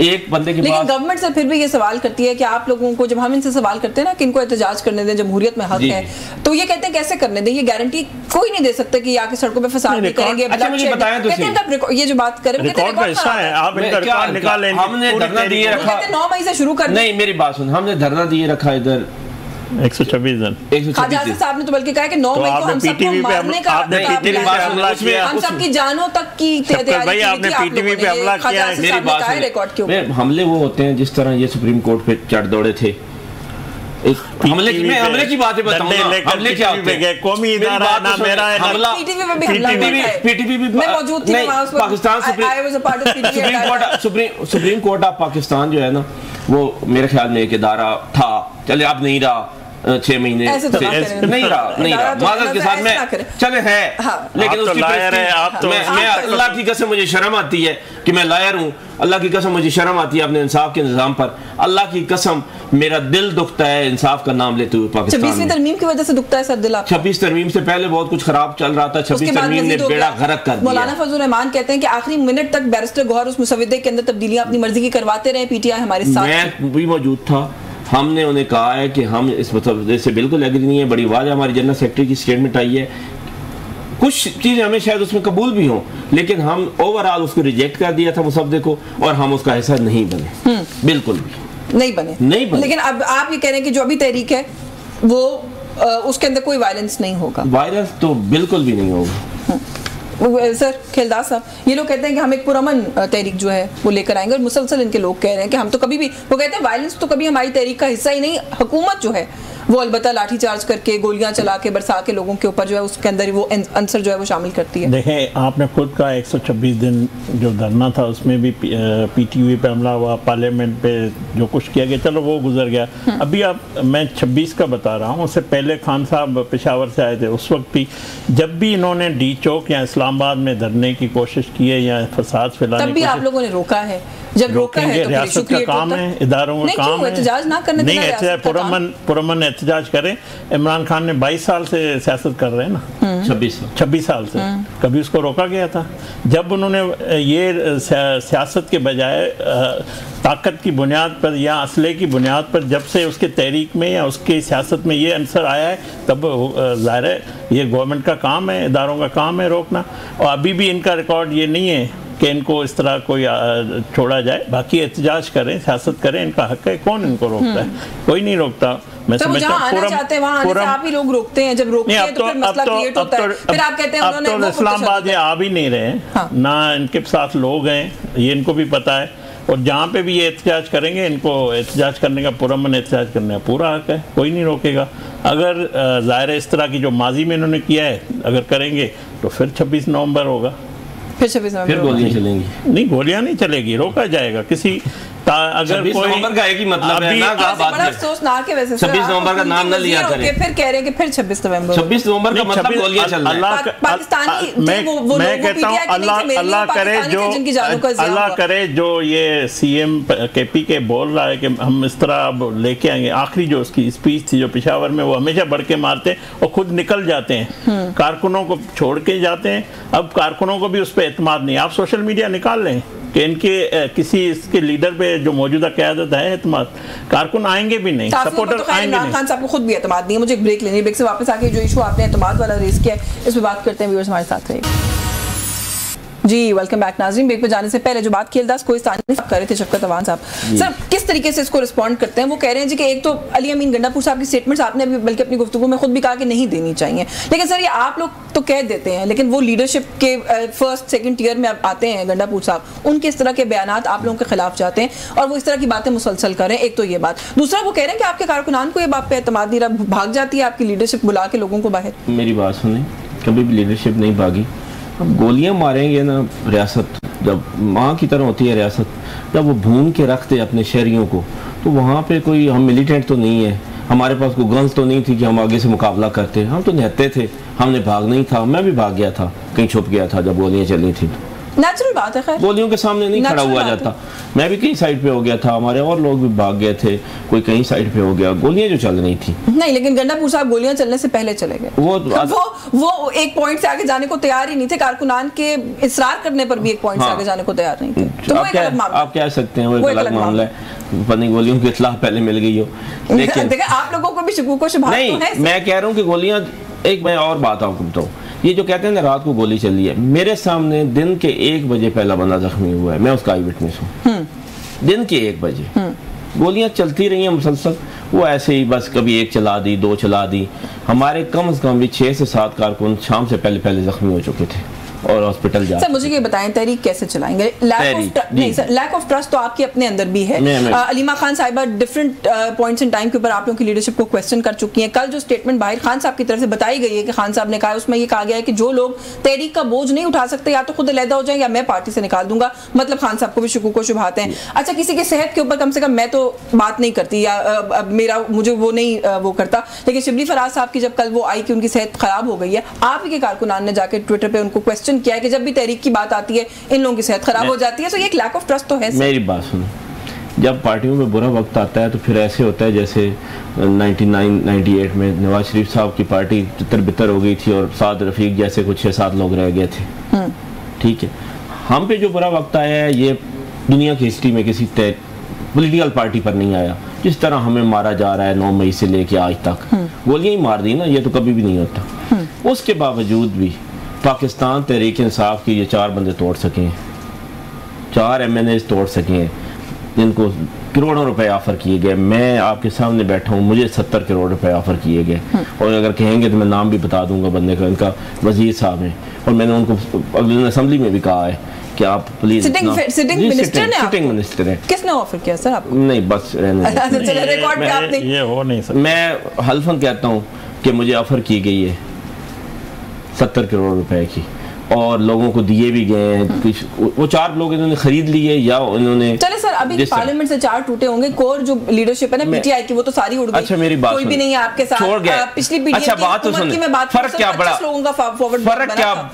एक बंदे के
लेकिन
पास
गवर्नमेंट से फिर भी ये सवाल करती है कि आप लोगों को, जब हम इनसे सवाल करते हैं ना कि इनको एहतजाज करने दें, जमहूरियत में हक है, तो ये कहते हैं कैसे करने दें, ये गारंटी कोई नहीं दे सकता कि आके सड़कों पे फसाद नहीं करेंगे।
अच्छा मुझे बताएं तो सही,
ये जो बात कर रहे हैं
हमने धरना दिए रखा
9 मई से शुरू कर।
नहीं मेरी बात सुन, हमने धरना दिए रखा इधर
126 दिन।
साहब ने तो बल्कि कहा कि 9 मई को हम सबको मारने का, हम सबकी जानों तक की
भाई आपने पीटीवी पे हमला किया है।
मेरी बात सुन, हमले वो होते हैं जिस तरह ये सुप्रीम कोर्ट पे चढ़ दौड़े थे। हमले की बातें बताऊं ना, हमले क्या होते हैं?
कौमी इदारा ना मेरा है,
हमला पीटीवी भी
मैं मौजूद थी
Pakistan supreme court of Pakistan जो है ना, वो मेरे ख्याल में एक इदारा था, चले अब नहीं रहा, 6 महीने नहीं रहा माजरत के साथ में चले है, लेकिन उसकी मैं अल्लाह की कसम मुझे शर्म आती है कि मैं लायर हूँ। अल्लाह की कसम मुझे शर्म आती है अपने इंसाफ के निज़ाम पर। अल्लाह की कसम मेरा दिल दुखता है इंसाफ का नाम लेते हुए पाकिस्तान में।
26वीं तरमीम की वजह से दुखता है सर दिल आपका?
26 तरमीम से पहले बहुत कुछ खराब चल रहा था, 26 तरमीम ने बेड़ा गर्क कर दिया।
मौलाना फजल रहमान कहते हैं कि आखिरी मिनट तक बैरिस्टर गौहर उस मुसविदे के अंदर तब्दीलियां अपनी मर्जी की करवाते रहे। पीटीआई हमारे साथ,
मैं भी मौजूद था। हमने उन्हें कहा है कि हम इस मतलब से बिल्कुल एग्री नहीं है। बड़ी वाज़ हमारी जनरल सेक्रेटरी की स्टेटमेंट आई है, कुछ चीज़ें हमें शायद उसमें कबूल भी हों, लेकिन हम ओवरऑल उसको रिजेक्ट कर दिया था मुसवदे को, और हम उसका हिस्सा नहीं बने, बिल्कुल भी नहीं बने।
लेकिन अब आप ये कह रहे हैं कि जो अभी तहरीक है वो उसके अंदर कोई वायलेंस नहीं होगा?
वायलेंस तो बिल्कुल भी नहीं होगा।
सर खेलदार साहब, ये लोग कहते हैं कि हम एक पुरअमन तहरीक जो है वो लेकर आएंगे, और मुसलसल इनके लोग कह रहे हैं कि हम तो कभी भी, वो कहते हैं वायलेंस तो कभी हमारी तहरीक का हिस्सा ही नहीं। हुकूमत जो है वो अलबत्ता लाठी चार्ज करके, गोलियां चला के, बरसा के लोगों के ऊपर जो है उसके अंदर वो आंसर जो है वो शामिल करती है।
देखें, आपने खुद का 126 दिन जो धरना था उसमें भी पीटीवी पे हमला हुआ, पार्लियामेंट पे जो कुछ किया गया, चलो वो गुजर गया। अभी मैं 26 का बता रहा हूँ। उससे पहले खान साहब पेशावर से आए थे, उस वक्त भी जब भी इन्होंने डी चौक या इस्लामाबाद में धरने की कोशिश की है या फसाद फैलाने,
तब भी आप लोगों ने रोका है। जब रोका है तो
रियासत का काम है, इदारों का काम है।
एहतजाज ना करने
नहीं, एहतजाज पुरअमन एहतजाज करें। इमरान खान ने 22 साल से सियासत कर रहे हैं ना, 26 साल से, कभी उसको रोका गया था? जब उन्होंने ये सियासत के बजाय ताकत की बुनियाद पर या असले की बुनियाद पर जब से उसके तहरीक में या उसकी सियासत में ये आंसर आया है, तब ज़ाहिर है ये गवर्नमेंट का काम है, इदारों का काम है रोकना। और अभी भी इनका रिकॉर्ड ये नहीं है कि इनको इस तरह कोई छोड़ा जाए। बाकी एहतजाज करें, सियासत करें, इनका हक है। कौन इनको रोकता है? कोई नहीं रोकता। मैं समझता हूं
आप ही लोग रोकते हैं। जब रोकते हैं तो फिर मसला क्रिएट होता है। फिर आप कहते हैं उन्होंने
इस्लामाबाद ये आ भी नहीं रहे, ना इनके साथ लोग हैं, ये इनको भी पता है। और जहाँ पे भी ये एहतजाज करेंगे, इनको एहतजाज करने का पुरअमन एहतजाज करने का पूरा हक है, कोई नहीं रोकेगा। अगर ज़ाहिर इस तरह की जो माजी में इन्होंने किया है अगर करेंगे तो फिर 26 नवंबर होगा,
फिर 26 नवंबर
फिर गोलियां चलेंगी।
नहीं, गोलियां नहीं चलेगी, रोका जाएगा किसी अगर
26
कोई
नवंबर का एक ही मतलब है ना,
बड़ा अफसोस ना के वैसे
26 नवंबर का नाम न लिया करें,
फिर कह रहे हैं कि फिर 26 नवंबर
26 नवंबर का मतलब गोलियां चल रही हैं।
पाकिस्तानी
मैं कहता हूँ अल्लाह करे जो ये सीएम केपी के बोल रहा है कि हम इस तरह अब लेके आएंगे, आखिरी जो उसकी स्पीच थी जो पेशावर में, वो हमेशा बढ़ के मारते हैं और खुद निकल जाते हैं, कारकुनों को छोड़ के जाते हैं। अब कारकुनों को भी उस पर एतमाद नहीं, आप सोशल मीडिया निकाल लें कि इनके किसी इसके लीडर पे जो मौजूदा क़यादत है एतमाद, कारकुन आएंगे भी नहीं, सपोर्टर
तो
आएंगे नहीं।
खान साहब को खुद भी एतमाद नहीं है। मुझे एक ब्रेक लेनी है, ब्रेक से वापस आके जो इशू आपने एतमाद वाला रेज किया है इस पर बात करते हैं। व्यूअर्स हमारे साथ रहिए जी। वेलकम बैक नाज़रीन। ब्रेक पे जाने से पहले जो बात की अल्दास कोहिस्तानी कर रहे थे शफकत अवान साहब, सर किस तरीके से इसको रिस्पॉन्ड करते हैं? वो कह रहे हैं जी कि एक तो अली अमीन गंडापुर साहब की स्टेटमेंट्स आपने अभी बल्कि अपनी गुफ्तगू में खुद भी कहा कि नहीं देनी चाहिए, लेकिन सर ये आप लोग तो कह देते हैं, लेकिन वो लीडरशिप के फर्स्ट सेकंड टियर में आते हैं गंडापुर साहब, उनके इस तरह के बयानात आप लोगों के खिलाफ जाते हैं और वो इस तरह की बातें मुसलसल कर रहे हैं। एक तो ये बात, दूसरा वो कह रहे हैं कि आपके कारकुनान को ये बात पे एतमाद नहीं रहा, भाग जाती है आपकी लीडरशिप बुला के लोगों को बाहर।
मेरी बात सुने, कभी भी लीडरशिप नहीं भागी। अब गोलियां मारेंगे ना, रियासत जब माँ की तरह होती है रियासत, जब वो भून के रखते अपने शहरियों को, तो वहाँ पे कोई हम मिलिटेंट तो नहीं है, हमारे पास कोई गन्स तो नहीं थी कि हम आगे से मुकाबला करते, हम तो निहत्ते थे, हमने भाग नहीं था, मैं भी भाग गया था, कहीं छुप गया था जब गोलियां चली थी।
नेचुरल बात है, खैर
गोलियों के सामने नहीं खड़ा हुआ जाता। मैं भी कहीं साइड पे हो गया था, हमारे और लोग भी भाग गए थे, कोई कहीं साइड पे हो गया, गोलियां जो चल रही थी।
नहीं, लेकिन गंडापुर साहब गोलियां चलने से पहले चले गए, वो एक पॉइंट से आगे जाने को तैयार ही नहीं थे, कारकुनान के इसरार करने पर भी एक पॉइंट से आगे जाने को तैयार नहीं थे। तो वो एक अलग मामला,
आप कह सकते हैं वो एक अलग मामला है, पनी गोलियों की इत्तला पहले मिल गई हो, लेकिन
आप लोगों को भी शुक्र को शुभात
नहीं, मैं कह रहा हूँ कि गोलियां, एक मैं और बात आपको बताऊँ, ये जो कहते हैं ना रात को गोली चली है, मेरे सामने दिन के 1 बजे पहला बंदा जख्मी हुआ है, मैं उसका आई विटनेस हूँ। दिन के 1 बजे गोलियां चलती रही हैं मुसलसल, वो ऐसे ही बस कभी 1 चला दी, 2 चला दी। हमारे कम से कम भी 6 से 7 कारकुन शाम से पहले जख्मी हो चुके थे और हॉस्पिटल जा।
सर मुझे ये बताएं, तहरीक कैसे चलाएंगे? लैक ऑफ ट्रस्ट तो आपके अपने अंदर भी है। अलीमा खान साहिबा डिफरेंट पॉइंट्स इन टाइम के ऊपर आप लोगों की लीडरशिप को क्वेश्चन कर चुकी हैं। कल जो स्टेटमेंट बाहिर खान साहब की तरफ से बताई गई है कि खान साहब ने कहा, उसमें ये कहा गया है कि जो लोग तहरीक का बोझ नहीं उठा सकते या तो खुद अलहदा हो जाए या मैं पार्टी से निकाल दूंगा। मतलब खान साहब को भी शुक्र को शुभाते हैं। अच्छा, किसी की सेहत के ऊपर कम से कम मैं तो बात नहीं करती या मुझे वो नहीं वो करता, लेकिन शिबली फराज साहब की जब कल वो आई कि उनकी सेहत खराब हो गई है, आप ही के कारकुनान ने जाकर ट्विटर पे उनको क्वेश्चन किया है कि जब भी तहरीक की बात आती है इन लोगों की सेहत खराब हो जाती है, तो ये एक लैक ऑफ ट्रस्ट तो है।
मेरी बात सुनो, जब पार्टियों में बुरा वक्त आता है तो फिर ऐसे होता है जैसे 99-98 में नवाज शरीफ साहब की पार्टी तितर बितर हो गई थी और साद रफीक जैसे कुछ 6-7 लोग रह गए थे। ठीक है, हम पे जो बुरा वक्त आया है ये दुनिया की हिस्ट्री में किसी पॉलिटिकल पार्टी पर नहीं आया। जिस तरह हमें मारा जा रहा है 9 मई से लेके आज तक, गोलियां ही मार दी ना, ये तो कभी भी नहीं होता। उसके बावजूद भी पाकिस्तान तहरीक इंसाफ की ये 4 बंदे तोड़ सके हैं, 4 MNAs तोड़ सके हैं जिनको करोड़ों रुपए ऑफर किए गए। मैं आपके सामने बैठा हूँ, मुझे 70 करोड़ रुपए ऑफर किए गए, और अगर कहेंगे तो मैं नाम भी बता दूंगा बंदे का, इनका वजीर साहब है, और मैंने उनको असेंबली में भी कहा है कि आप प्लीज
सिटिंग मिनिस्टर है। किसने ऑफर किया सर आपको?
नहीं, बस
रिकॉर्ड पे आपने,
ये हो नहीं सकता।
मैं हल्फन कहता हूँ कि मुझे ऑफर की गई है 70 करोड़ रुपए की, और लोगों को दिए भी गए हैं। वो 4 लोग इन्होंने खरीद लिए या उन्होंने,
चले सर अभी पार्लियामेंट से 4 टूटे होंगे, कोर जो लीडरशिप है ना पीटीआई की वो तो सारी उड़ गई।
अच्छा, मेरी बात
कोई भी नहीं है आपके साथ,
छोड़ गए।
पिछली पीटीआई
अच्छा, बात तो सुनिए, फर्क क्या पड़ा,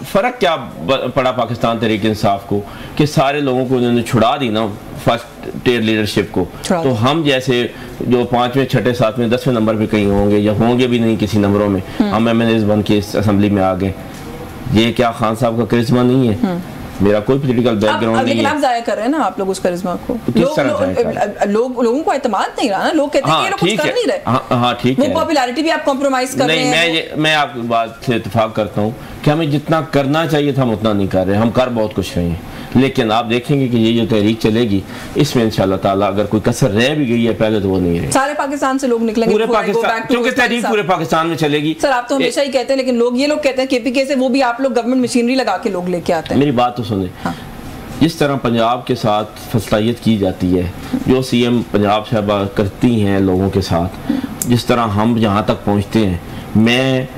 फर्क क्या पड़ा पाकिस्तान तहरीक इंसाफ को कि सारे लोगों को उन्होंने छुड़ा दी ना फर्स्ट टियर लीडरशिप को। तो हम जैसे जो 5वें 6ठे 7वें 10वें नंबर पे कहीं होंगे या होंगे भी नहीं किसी नंबरों में, हम MNAs बन के इस असेंबली में आ गए। ये क्या खान साहब का करिश्मा नहीं है? मेरा कोई पॉलिटिकल बैकग्राउंड नहीं है।
लेकिन आप जाया कर रहे हैं ना आप लोग उस करिश्मा को। लोगों को एतमाद नहीं रहा ना, लोग कहते हैं कि ये लोग कुछ कर नहीं रहे।
हाँ ठीक है,
वो पॉपुलैरिटी भी आप कॉम्प्रोमाइज कर रहे हैं।
मैं आपकी बात से इत्तेफाक करता हूँ कि हमें जितना करना चाहिए था हम उतना नहीं कर रहे, हम कर बहुत कुछ रहे हैं, लेकिन आप देखेंगे कि ये जो तहरीक चलेगी इसमें इंशाल्लाह ताला अगर कोई कसर रह भी गई है पहले तो वो नहीं रही।
सारे पाकिस्तान से लोग निकलेंगे,
पूरे पाकिस्तान, क्योंकि तहरीक पूरे पाकिस्तान में चलेगी।
सर आप तो हमेशा ही कहते हैं, लेकिन ये लोग कहते हैं KPK से वो भी आप लोग गवर्नमेंट मशीनरी लगा के लोग लेके आते हैं।
मेरी बात तो सुने, जिस तरह पंजाब के साथ फसलाहियत की जाती है, जो CM पंजाब साहबा करती हैं लोगों के साथ, जिस तरह हम यहाँ तक पहुँचते हैं, मैं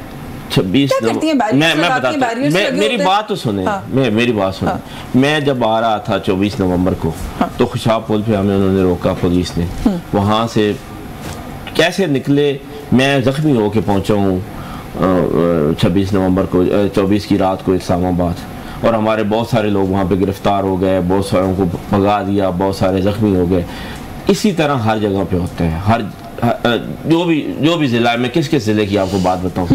26 मैं बताता हूँ, मेरी बात तो सुने। हाँ। मेरी बात सुने। हाँ। मैं जब आ रहा था 24 नवंबर को, हाँ। तो खुशाब पुल पे हमें उन्होंने रोका पुलिस ने, वहाँ से कैसे निकले, मैं जख्मी होके पहुँचा हूँ 26 नवंबर को, 24 की रात को इस्लामाबाद, और हमारे बहुत सारे लोग वहाँ पे गिरफ्तार हो गए, बहुत सारों को भगा दिया, बहुत सारे जख्मी हो गए। इसी तरह हर जगह पे होता है, हर जो भी ज़िला है, मैं किस ज़िले की आपको बात बताऊँ।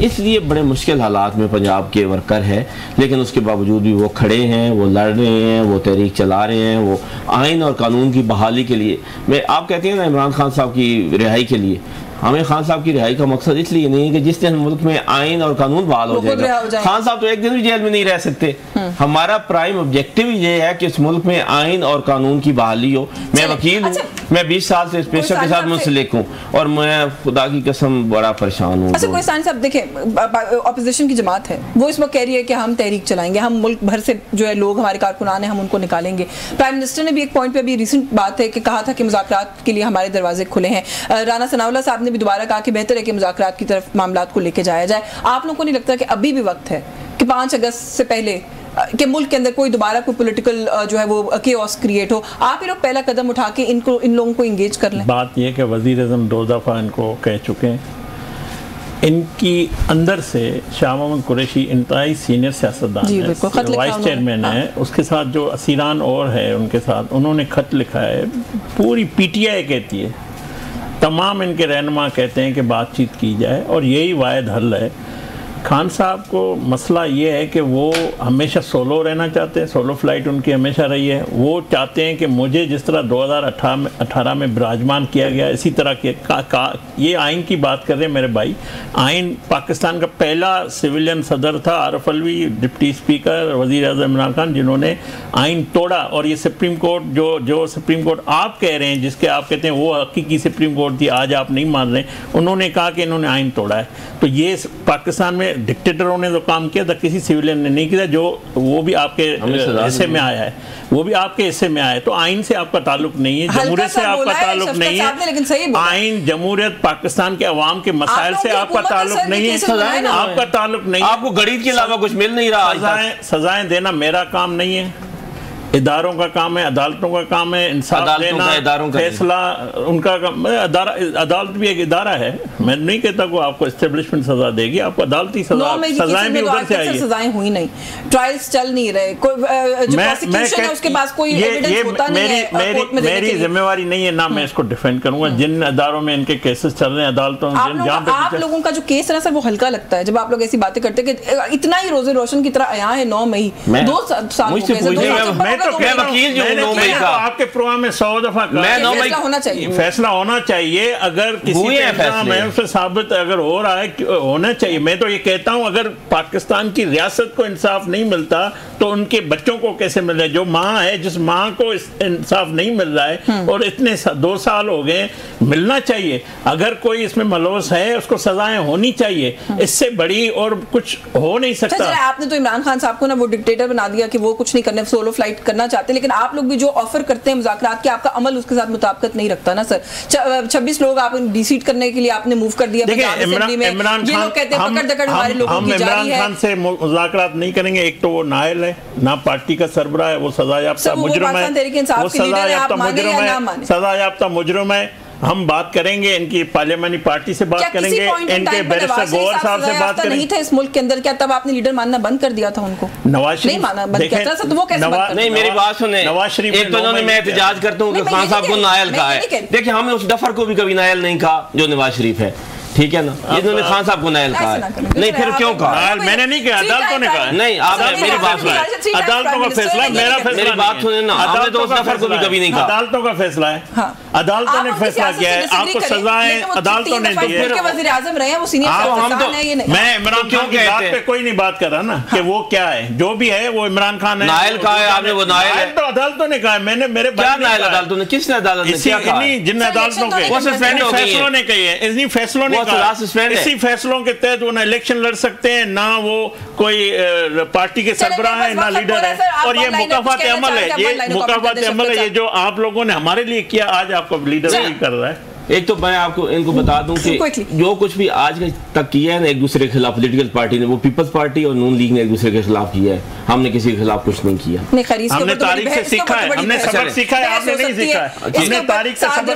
इसलिए बड़े मुश्किल हालात में पंजाब के वर्कर है, लेकिन उसके बावजूद भी वो खड़े हैं, वो लड़ रहे हैं, वो तहरीक चला रहे हैं, वो आइन और कानून की बहाली के लिए। मैं आप कहते हैं ना इमरान खान साहब की रिहाई के लिए, हमें खान साहब की रिहाई का मकसद इसलिए नहीं है कि जिस दिन मुल्क में आइन और कानून बहाल हो जाएगा, खान साहब तो एक दिन भी जेल में नहीं रह सकते। हमारा प्राइम ऑब्जेक्टिव ये है कि इस मुल्क में आइन और कानून की बहाली हो। मैं वकील हूँ, मैं 20 साल से इस पेशे के साथ मुंसलिक हूँ, और मैं खुदा की कसम बड़ा परेशान हूँ।
अच्छा, कोई साहब देखें, ऑपोजिशन की जमात है, वो इस वक्त कह रही है कि हम तहरीक चलाएंगे, हम मुल्क भर से जो है लोग हमारे कारकुनान हैं, हम उनको निकालेंगे। प्राइम मिनिस्टर ने भी एक पॉइंट पे अभी रिसेंट बात है कि कहा था कि मुज़ाकरात के लिए हमारे दरवाजे खुले हैं। राना सनाउल्लाह साहब ने भी दोबारा कहा कि बेहतर है कि मुज़ाकरात की तरफ मामलात को लेके जाया जाए। आप लोगों को नहीं लगता कि अभी भी वक्त है कि 5 अगस्त से पहले कि मुल्क के अंदर कोई दोबारा कोई पॉलिटिकल जो है वो केओस क्रिएट हो, आप ही लोग पहला कदम उठा के इन लोगों को इंगेज कर लें? बात यह कि वज़ीर-ए-आज़म 2 दफ़ा इनको कह चुके हैं, इनकी अंदर से शाह मोहम्मद कुरैशी इंतहाई सीनियर सियासतदान है, वाइस चेयरमैन है, उसके साथ जो असीरान और है उनके साथ उन्होंने ख़त लिखा है। पूरी PTI कहती है, तमाम इनके रहनुमा कहते हैं कि बातचीत की जाए और यही वाहिद हल है। खान साहब को मसला ये है कि वो हमेशा सोलो रहना चाहते हैं, सोलो फ्लाइट उनकी हमेशा रही है। वो चाहते हैं कि मुझे जिस तरह 2018 में विराजमान किया गया, इसी तरह के ये आइन की बात कर रहे हैं मेरे भाई। आइन पाकिस्तान का पहला सिविलियन सदर था आरिफ अलवी, डिप्टी स्पीकर, वज़ीर-ए-आज़म इमरान खान, जिन्होंने आइन तोड़ा। और ये सुप्रीम कोर्ट जो सुप्रीम कोर्ट आप कह रहे हैं, जिसके आप कहते हैं वो हकीकी सुप्रीम कोर्ट थी, आज आप नहीं मान रहे, उन्होंने कहा कि इन्होंने आइन तोड़ा है। तो ये पाकिस्तान में डिक्टेटरों ने जो काम किया था किसी सिविलियन ने नहीं किया, जो वो भी आपके हिस्से में आया है, वो भी आपके हिस्से में आया है। तो आइन से आपका ताल्लुक नहीं है, जमहूरियत से आपका ताल्लुक नहीं है। आइन, जमहूरियत, पाकिस्तान के अवाम के मसाइल से आपका ताल्लुक नहीं है, आपका ताल्लुक नहीं है।
आपको गणित के अलावा कुछ मिल नहीं रहा।
सजाएं देना मेरा काम नहीं है, इदारों का काम है, अदालतों का काम है, इंसाफ देना, फैसला उनका काम। अदालत भी एक इदारा है, मैं नहीं कहता को आपको एस्टेब्लिशमेंट सजा देगी, आपको अदालती सजाएं भी उधर से आई।
सजाएं हुई नहीं, ट्रायल्स चल नहीं रहे, जो प्रोसिक्यूशन है उसके पास कोई एविडेंस होता नहीं है।
मेरी जिम्मेवारी नहीं है ना मैं इसको डिफेंड करूंगा। जिन अदारों में इनके केसेस चल रहे हैं अदालतों में,
आप लोगों का जो केस है ना सर, वो हल्का लगता है जब आप लोग ऐसी बातें करते हैं कि इतना ही रोजे रोशन की तरह आया है 9 मई 2 साल
मैं वकील जो 9 मई का आपके प्रोग्राम में 100 दफा
फैसला होना चाहिए,
फैसला होना चाहिए। अगर किसी पे इल्जाम है उससे साबित अगर हो रहा है होना चाहिए। मैं तो ये कहता हूं अगर पाकिस्तान की रियासत को इंसाफ नहीं मिलता तो उनके बच्चों को कैसे मिल रहा है? जो माँ है, जिस माँ को इंसाफ नहीं मिल रहा है और इतने 2 साल हो गए, मिलना चाहिए। अगर कोई इसमें मलूस है उसको सजाएं होनी चाहिए, इससे बड़ी और कुछ हो नहीं सकता।
आपने तो इमरान खान साहब को ना वो डिक्टेटर बना दिया कि वो कुछ नहीं करने, सोलो फ्लाइट करना चाहते, लेकिन आप लोग भी जो ऑफर करते हैं मुज़ाकरात के, आपका अमल उसके साथ मुताबिकत नहीं रखता ना सर। 26 लोग आप डिसीट करने के लिए आपने मूव कर दिया।
इमरान खान से मुज़ाकरात नहीं करेंगे। एक तो वो नायल है, ना पार्टी का सरबराह है, वो सजा याफ्ता मुजरिम है, वो सजा याफ्ता मुजरिम है। हम बात करेंगे इनकी पार्लियामानी पार्टी से बात करेंगे, इनके बैरिस्टर गौहर साहब से बात करेंगे।
नहीं थे इस मुल्क के अंदर, क्या तब आपने लीडर मानना बंद कर दिया था उनको?
नवाज शरीफ
नहीं माना, बंद किया था, तो वो कैसे बंद?
नहीं, मेरी बात सुने।
नवाज शरीफ
एक तो उन्होंने, मैं एहतजाज करता हूँ कि खान साहब को नायल कहा है। देखिए, हमने उस डफर को भी कभी नायल नहीं कहा जो नवाज शरीफ है, ठीक है ना? इन्होंने खान साहब को नायल कहा है। नहीं, फिर क्यों कहा?
मैंने नहीं कहा, अदालतों ने कहा।
नहीं, आपने मेरी बात सुनी,
अदालतों का फैसला, मेरा फैसला।
मेरी बात सुने ना, आपने तो उस डफर को भी कभी नहीं कहा।
अदालतों का फैसला है, अदालतों ने फैसला किया है, आपको सजाएं अदालतों ने दी है।
वज़ीर आज़म रहे हैं, वो सीनियर सियासतदान है। ये नहीं,
मैं इमरान खान की बात पे कोई नहीं बात कर रहा ना कि वो क्या है, जो भी है वो इमरान खान है।
नायल कहा है आपने, वो नायल है
तो अदालतों ने कहा है। मैंने मेरे
क्या नायल अदालतों ने, किसने अदालत ने क्या कहा?
जिन अदालतों के फैसलों ने कही है, इन्हीं फैसलों ने कहा, इसी फैसलों के तहत वो ना इलेक्शन लड़ सकते हैं, ना वो कोई पार्टी के सरबराह है ना लीडर है। और ये मुकाफात अमल है, ये मुकाफात अमल है, ये जो आप लोगों ने हमारे लिए किया आज आपको लीडर भी कर रहा है।
एक तो मैं आपको इनको बता दूं कि जो कुछ भी आज तक किया है ना एक दूसरे के खिलाफ पॉलिटिकल पार्टी ने, वो पीपल्स पार्टी और नून लीग ने एक दूसरे के खिलाफ किया है, हमने किसी के खिलाफ कुछ नहीं किया।
हमने तारीख से सीखा है, हमने सबक सीखा है, आपने नहीं सीखा है। हमने तारीख से सबक,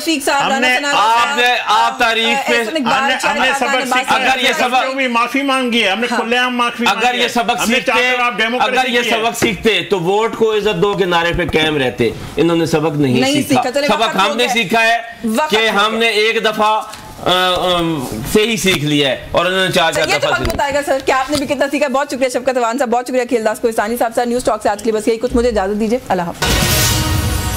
आप तारीख पे
हमने सबक सीखा।
अगर ये सबक
भी माफी मांगी है, हमने खुलेआम माफी,
अगर ये सबक सीखते तो वोट को इज्जत दो के नारे पे कायम रहते। इन्होंने सबक नहीं सीखा। सबक हमने सीखा है कि हमने एक दफा से ही सीख लिया है और उन्होंने चार दफा
बताएगा सर कि आपने भी कितना सीखा। बहुत शुक्रिया शफकत अवान साहब, बहुत शुक्रिया खिलदास कोहिस्तानी साहब। सर न्यूज़ टॉक से आज के लिए बस यही कुछ, मुझे इजाजत दीजिए, अल्लाह हाफ़िज़।